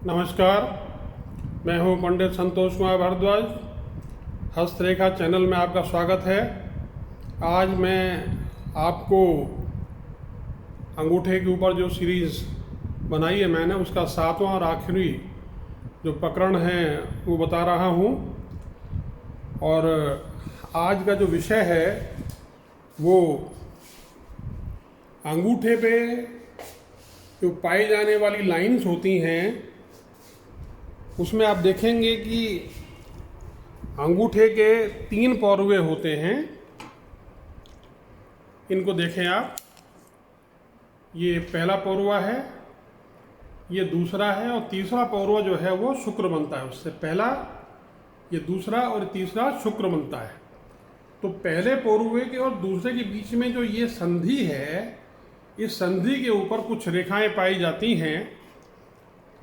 नमस्कार, मैं हूं पंडित संतोष कुमार भारद्वाज। हस्तरेखा चैनल में आपका स्वागत है। आज मैं आपको अंगूठे के ऊपर जो सीरीज़ बनाई है मैंने, उसका 7वां और आखिरी जो प्रकरण है वो बता रहा हूं। और आज का जो विषय है वो अंगूठे पे जो पाई जाने वाली लाइंस होती हैं, उसमें आप देखेंगे कि अंगूठे के 3 पौरुए होते हैं। इनको देखें आप, ये पहला पौरुआ है, ये दूसरा है, और तीसरा पौरुआ जो है वो शुक्र बनता है। उससे पहला, ये दूसरा और तीसरा शुक्र बनता है। तो पहले पौरुए के और दूसरे के बीच में जो ये संधि है, इस संधि के ऊपर कुछ रेखाएं पाई जाती हैं,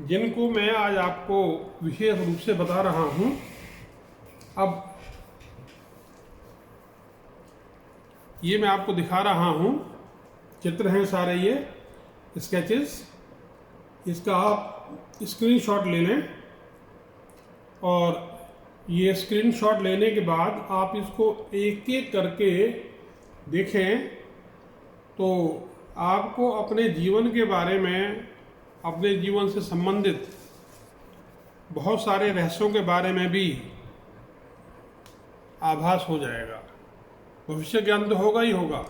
जिनको मैं आज आपको विशेष रूप से बता रहा हूं। अब ये मैं आपको दिखा रहा हूं, चित्र हैं सारे, ये स्केचेस। इसका आप स्क्रीनशॉट ले लें, और ये स्क्रीनशॉट लेने के बाद आप इसको एक एक करके देखें, तो आपको अपने जीवन के बारे में, अपने जीवन से संबंधित बहुत सारे रहस्यों के बारे में भी आभास हो जाएगा। भविष्य ज्ञान तो होगा ही होगा।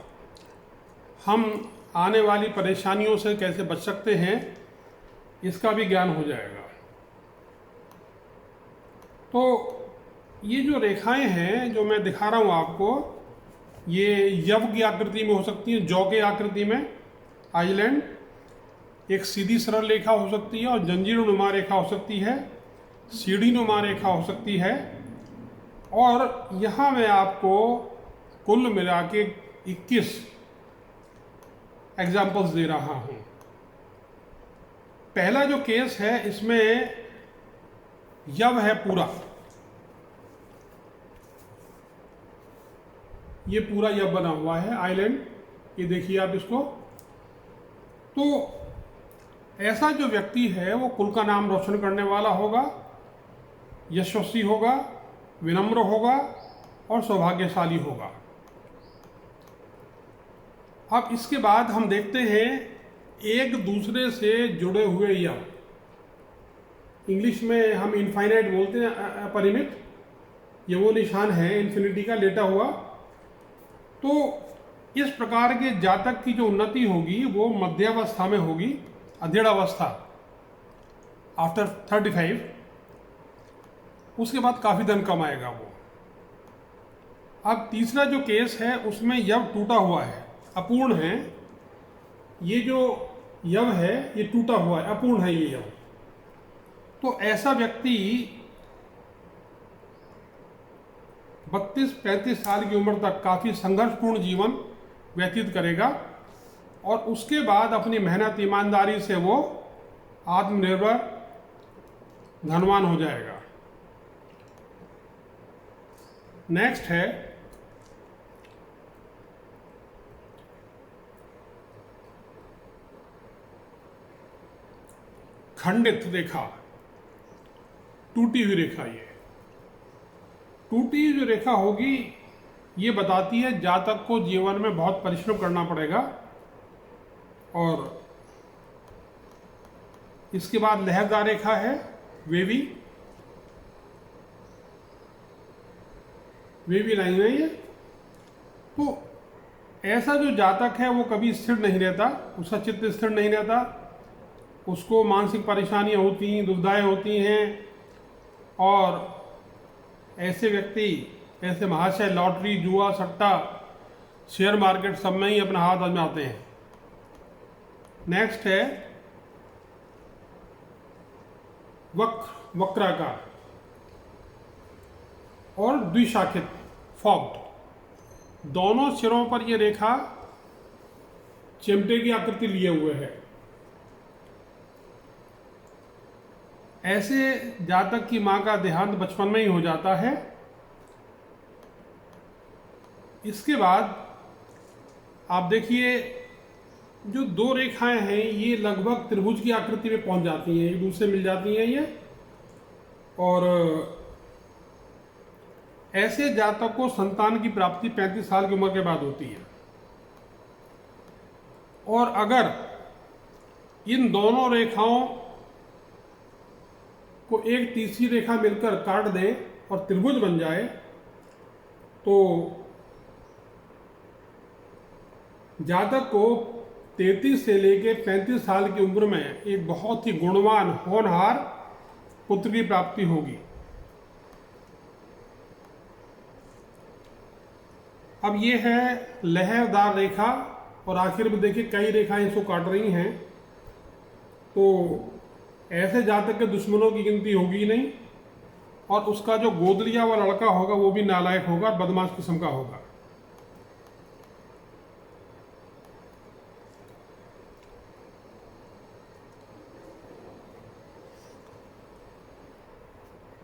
हम आने वाली परेशानियों से कैसे बच सकते हैं, इसका भी ज्ञान हो जाएगा। तो ये जो रेखाएं हैं जो मैं दिखा रहा हूँ आपको, ये यव की आकृति में हो सकती है, जौ के आकृति में, आइलैंड, एक सीधी सरल रेखा हो सकती है, और जंजीर नुमा रेखा हो सकती है, सीढ़ी नुमा रेखा हो सकती है। और यहाँ मैं आपको कुल मिला के 21 एग्जाम्पल्स दे रहा हूँ। पहला जो केस है, इसमें यव है पूरा, ये पूरा यव बना हुआ है, आइलैंड। ये देखिए आप इसको। तो ऐसा जो व्यक्ति है वो कुल का नाम रोशन करने वाला होगा, यशस्वी होगा, विनम्र होगा और सौभाग्यशाली होगा। अब इसके बाद हम देखते हैं एक दूसरे से जुड़े हुए यव। इंग्लिश में हम इनफाइनाइट बोलते हैं, अपरिमित। ये वो निशान है इन्फिनिटी का लेटा हुआ। तो इस प्रकार के जातक की जो उन्नति होगी वो मध्यावस्था में होगी, अध्ययनावस्था, आफ्टर 35। उसके बाद काफ़ी धन कमाएगा वो। अब तीसरा जो केस है, उसमें यव टूटा हुआ है, अपूर्ण है। ये जो यव है ये टूटा हुआ है, अपूर्ण है ये यव। तो ऐसा व्यक्ति 32-35 साल की उम्र तक काफ़ी संघर्षपूर्ण जीवन व्यतीत करेगा, और उसके बाद अपनी मेहनत ईमानदारी से वो आत्मनिर्भर धनवान हो जाएगा। नेक्स्ट है खंडित रेखा, टूटी हुई रेखा। ये टूटी हुई जो रेखा होगी, ये बताती है जातक को जीवन में बहुत परिश्रम करना पड़ेगा। और इसके बाद लहरदार रेखा है, वेवी लाइन है ये। तो ऐसा जो जातक है वो कभी स्थिर नहीं रहता, उसका चित्त स्थिर नहीं रहता, उसको मानसिक परेशानियां होती हैं, दुविधाएं होती हैं। और ऐसे व्यक्ति, ऐसे महाशय लॉटरी, जुआ, सट्टा, शेयर मार्केट सब में ही अपना हाथ आजमाते हैं। नेक्स्ट है वक्राकार और द्विशाखित, फॉक्ड। दोनों सिरों पर ये रेखा चिमटे की आकृति लिए हुए है। ऐसे जातक की मां का देहांत बचपन में ही हो जाता है। इसके बाद आप देखिए जो दो रेखाएं हैं ये लगभग त्रिभुज की आकृति में पहुंच जाती हैं, एक दूसरे मिल जाती हैं ये। और ऐसे जातक को संतान की प्राप्ति 35 साल की उम्र के बाद होती है। और अगर इन दोनों रेखाओं को एक तीसरी रेखा मिलकर काट दे और त्रिभुज बन जाए तो जातक को 33 से लेकर 35 साल की उम्र में एक बहुत ही गुणवान होनहार पुत्र की प्राप्ति होगी। अब ये है लहरदार रेखा और आखिर में देखिए कई रेखाएं इसको काट रही हैं, तो ऐसे जातक के दुश्मनों की गिनती होगी नहीं और उसका जो गोद लिया हुआ लड़का होगा वो भी नालायक होगा, बदमाश किस्म का होगा।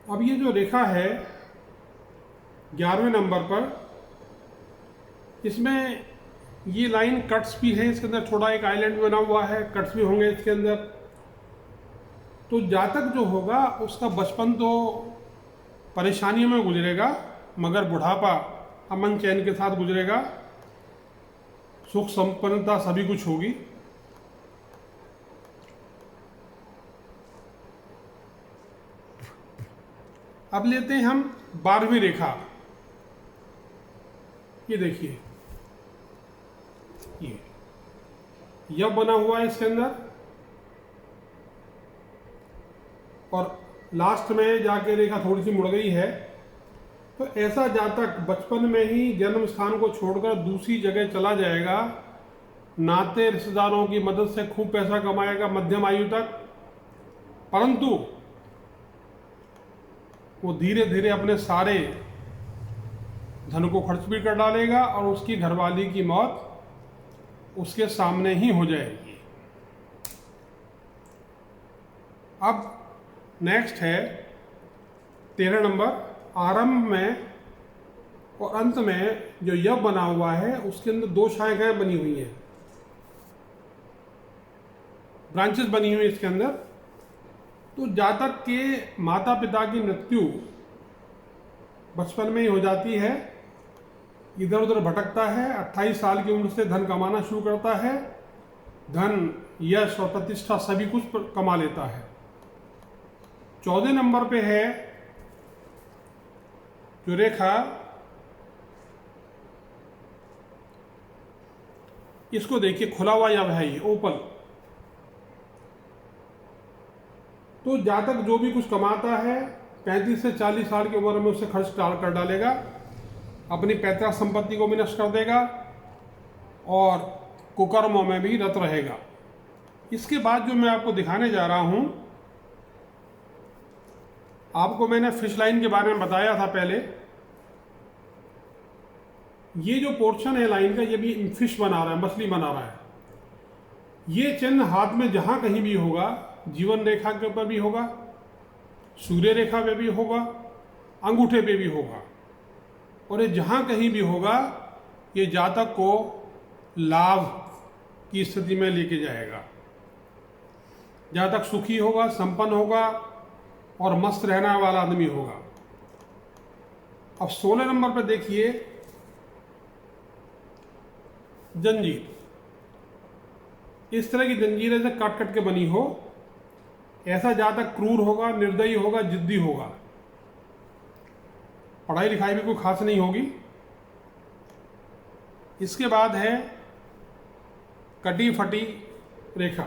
अब ये जो रेखा है 11वें नंबर पर, इसमें ये लाइन कट्स भी है, इसके अंदर थोड़ा एक आइलैंड बना हुआ है, कट्स भी होंगे इसके अंदर। तो जातक जो होगा उसका बचपन तो परेशानियों में गुजरेगा, मगर बुढ़ापा अमन चैन के साथ गुजरेगा, सुख संपन्नता सभी कुछ होगी। अब लेते हैं हम 12वीं रेखा। ये देखिए ये यह बना हुआ है इसके अंदर और लास्ट में जाके रेखा थोड़ी सी मुड़ गई है। तो ऐसा जातक बचपन में ही जन्म स्थान को छोड़कर दूसरी जगह चला जाएगा, नाते रिश्तेदारों की मदद से खूब पैसा कमाएगा मध्यम आयु तक, परंतु वो धीरे धीरे अपने सारे धन को खर्च भी कर डालेगा और उसकी घरवाली की मौत उसके सामने ही हो जाएगी। अब नेक्स्ट है 13 नंबर। आरंभ में और अंत में जो यह बना हुआ है उसके अंदर दो शाखाएं बनी हुई हैं, ब्रांचेस बनी हुई इसके अंदर। तो जातक के माता पिता की मृत्यु बचपन में ही हो जाती है, इधर उधर भटकता है, 28 साल की उम्र से धन कमाना शुरू करता है, धन यश और प्रतिष्ठा सभी कुछ कमा लेता है। 14 नंबर पे है जो रेखा, इसको देखिए खुला हुआ या है ये ओपन। तो जातक जो भी कुछ कमाता है 35 से 40 साल की उम्र में उसे खर्च कर डालेगा, अपनी पैतृक संपत्ति को भी नष्ट कर देगा और कुकर्मों में भी रत रहेगा। इसके बाद जो मैं आपको दिखाने जा रहा हूं, आपको मैंने फिश लाइन के बारे में बताया था पहले। ये जो पोर्शन है लाइन का, ये भी फिश बना रहा है, मछली बना रहा है। ये चिन्ह हाथ में जहां कहीं भी होगा, जीवन रेखा के ऊपर भी होगा, सूर्य रेखा पे भी होगा, अंगूठे पे भी होगा, और ये जहां कहीं भी होगा ये जातक को लाभ की स्थिति में लेके जाएगा। जातक सुखी होगा, संपन्न होगा और मस्त रहने वाला आदमी होगा। अब 16 नंबर पर देखिए जंजीर। इस तरह की जंजीरें से काट कट के बनी हो, ऐसा जातक क्रूर होगा, निर्दयी होगा, जिद्दी होगा, पढ़ाई लिखाई भी कोई खास नहीं होगी। इसके बाद है कटी फटी रेखा।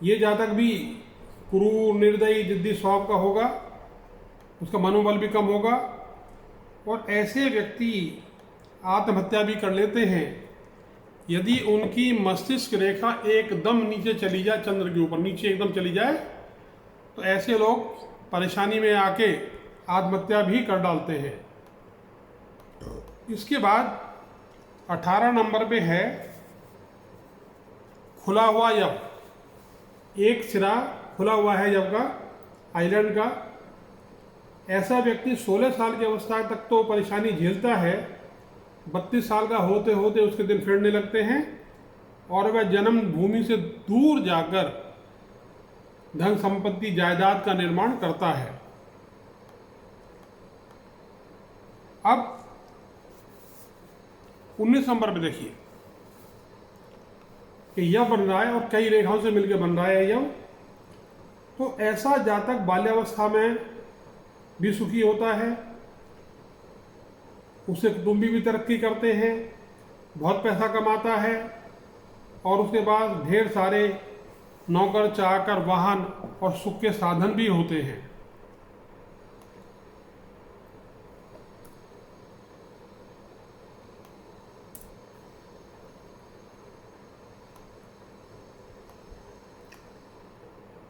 ये जातक भी क्रूर, निर्दयी, जिद्दी स्वभाव का होगा, उसका मनोबल भी कम होगा और ऐसे व्यक्ति आत्महत्या भी कर लेते हैं यदि उनकी मस्तिष्क रेखा एकदम नीचे चली जाए, चंद्र के ऊपर नीचे एकदम चली जाए, तो ऐसे लोग परेशानी में आके आत्महत्या भी कर डालते हैं। इसके बाद 18 नंबर पे है खुला हुआ यव। एक सिरा खुला हुआ है यव का, आइलैंड का। ऐसा व्यक्ति 16 साल की अवस्था तक तो परेशानी झेलता है, 32 साल का होते होते उसके दिन फिरने लगते हैं और वह जन्म भूमि से दूर जाकर धन संपत्ति जायदाद का निर्माण करता है। अब 19 नंबर पे देखिए कि यह बन रहा है और कई रेखाओं से मिलकर बन रहा है यह। तो ऐसा जातक बाल्यावस्था में भी सुखी होता है, उससे कुटुंबी भी तरक्की करते हैं, बहुत पैसा कमाता है और उसके बाद ढेर सारे नौकर चाकर वाहन और सुख के साधन भी होते हैं।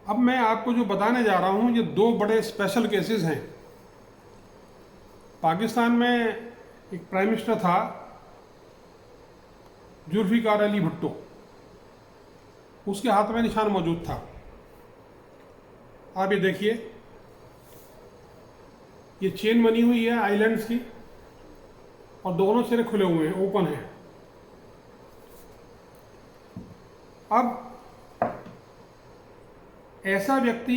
अब मैं आपको जो बताने जा रहा हूं ये दो बड़े स्पेशल केसेस हैं। पाकिस्तान में एक प्राइम मिनिस्टर था जुल्फिकार अली भुट्टो, उसके हाथ में निशान मौजूद था। आप ये देखिए, ये चेन बनी हुई है आइलैंड्स की और दोनों सिरे खुले हुए हैं, ओपन हैं। अब ऐसा व्यक्ति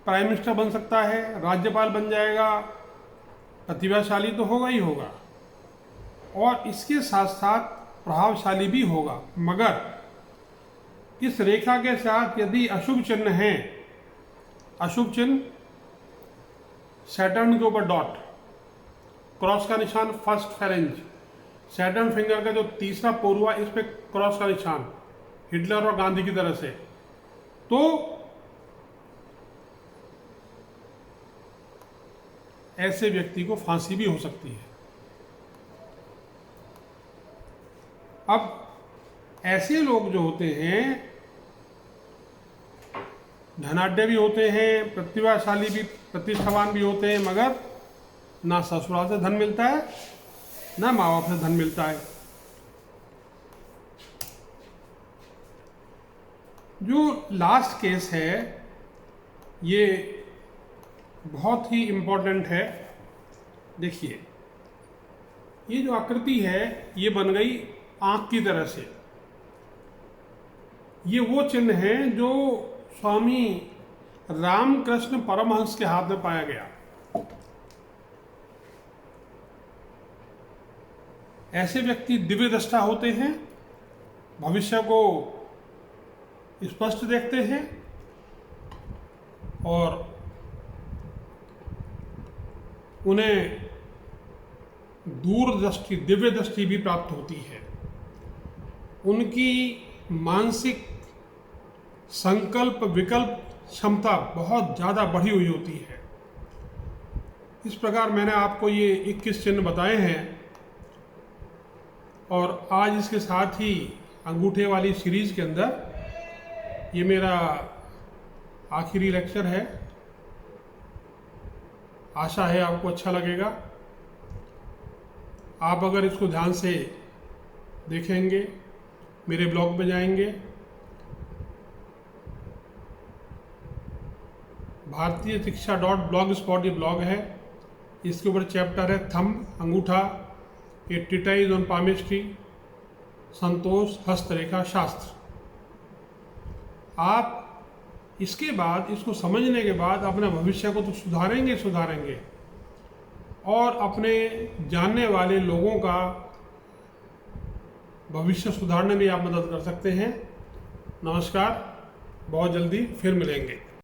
प्राइम मिनिस्टर बन सकता है, राज्यपाल बन जाएगा, प्रतिभाशाली तो होगा ही होगा और इसके साथ साथ प्रभावशाली भी होगा। मगर इस रेखा के साथ यदि अशुभ चिन्ह हैं, अशुभ चिन्ह सैटर्न के ऊपर डॉट, क्रॉस का निशान फर्स्ट फेरेंज, सैटर्न फिंगर का जो तीसरा पोरुआ इस पे क्रॉस का निशान, हिटलर और गांधी की तरह से, तो ऐसे व्यक्ति को फांसी भी हो सकती है। अब ऐसे लोग जो होते हैं धनाढ्य भी होते हैं, प्रतिभाशाली भी, प्रतिष्ठावान भी होते हैं, मगर ना ससुराल से धन मिलता है ना माँ बाप से धन मिलता है। जो लास्ट केस है ये बहुत ही इम्पोर्टेंट है। देखिए, ये जो आकृति है ये बन गई आंख की तरह से। ये वो चिन्ह है जो स्वामी रामकृष्ण परमहंस के हाथ में पाया गया। ऐसे व्यक्ति दिव्य दृष्टा होते हैं, भविष्य को स्पष्ट देखते हैं और उन्हें दूरदृष्टि, दिव्य दृष्टि भी प्राप्त होती है। उनकी मानसिक संकल्प विकल्प क्षमता बहुत ज़्यादा बढ़ी हुई होती है। इस प्रकार मैंने आपको ये 21 चिन्ह बताए हैं और आज इसके साथ ही अंगूठे वाली सीरीज के अंदर ये मेरा आखिरी लेक्चर है। आशा है आपको अच्छा लगेगा। आप अगर इसको ध्यान से देखेंगे, मेरे ब्लॉग पे जाएंगे, भारतीय शिक्षा .blogspot ये ब्लॉग है, इसके ऊपर चैप्टर है थंब, अंगूठा, ए ट्रीटाइज ऑन पामिस्ट्री, संतोष हस्तरेखा शास्त्र। आप इसके बाद, इसको समझने के बाद अपने भविष्य को तो सुधारेंगे और अपने जानने वाले लोगों का भविष्य सुधारने में आप मदद कर सकते हैं। नमस्कार, बहुत जल्दी फिर मिलेंगे।